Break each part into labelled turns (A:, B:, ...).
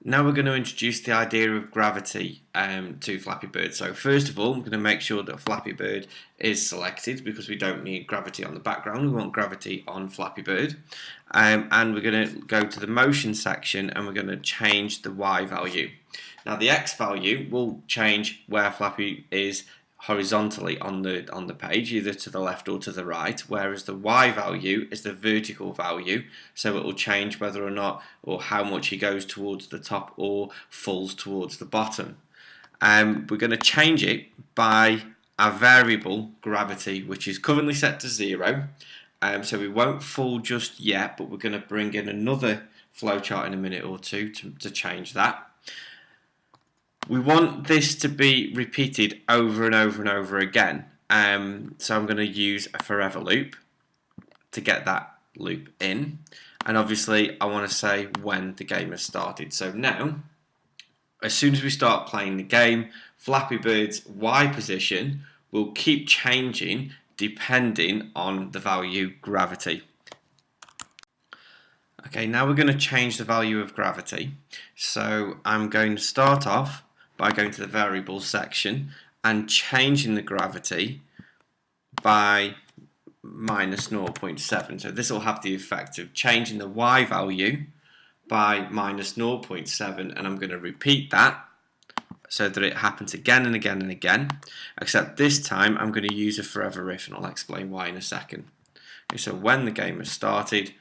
A: Now we're going to introduce the idea of gravity to Flappy Bird. So first of all, I'm going to make sure that Flappy Bird is selected because we don't need gravity on the background. We want gravity on Flappy Bird. And we're going to go to the motion section and we're going to change the Y value. Now the X value will change where Flappy is horizontally on the page, either to the left or to the right, whereas the Y value is the vertical value, so it will change whether or not or how much he goes towards the top or falls towards the bottom. We're going to change it by a variable gravity, which is currently set to 0. So we won't fall just yet, but we're going to bring in another flowchart in a minute or two to change that. We want this to be repeated over and over and over again. So I'm going to use a forever loop to get that loop in. And obviously I want to say when the game has started. So now, as soon as we start playing the game, Flappy Bird's Y position will keep changing depending on the value gravity. Okay, now we're going to change the value of gravity. So I'm going to start off by going to the variables section and changing the gravity by minus 0.7. So this will have the effect of changing the Y value by minus 0.7, and I'm going to repeat that so that it happens again and again and again, except this time I'm going to use a forever if, and I'll explain why in a second. Okay, so when the game has started,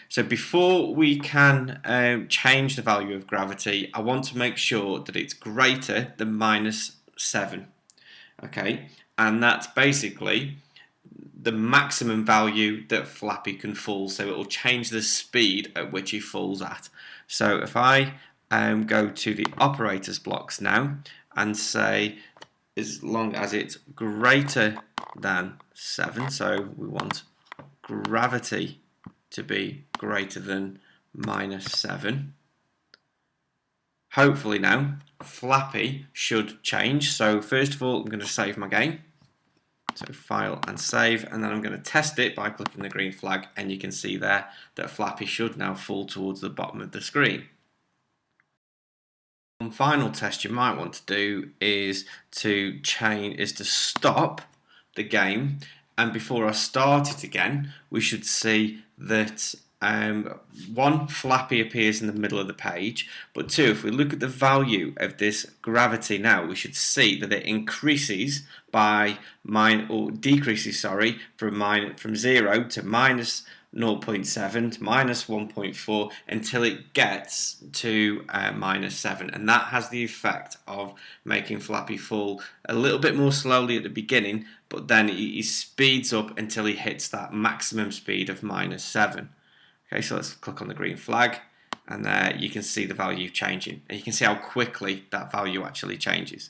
A: so before we can change the value of gravity, I want to make sure that it's greater than minus 7. Okay, and that's basically the maximum value that Flappy can fall, so it will change the speed at which he falls at. So if I go to the operators blocks now and say as long as it's greater than 7, so we want gravity to be greater than minus 7. Hopefully now Flappy should change. So first of all I'm going to save my game. So file and save, and then I'm going to test it by clicking the green flag, and you can see there that Flappy should now fall towards the bottom of the screen. One final test you might want to do is to stop the game, and before I start it again we should see that one, Flappy appears in the middle of the page, but two, if we look at the value of this gravity now, we should see that it increases by decreases from 0 to minus 0.7 to minus 1.4 until it gets to minus 7, and that has the effect of making Flappy fall a little bit more slowly at the beginning, but then he speeds up until he hits that maximum speed of minus 7. Okay, so let's click on the green flag, and there you can see the value changing, and you can see how quickly that value actually changes.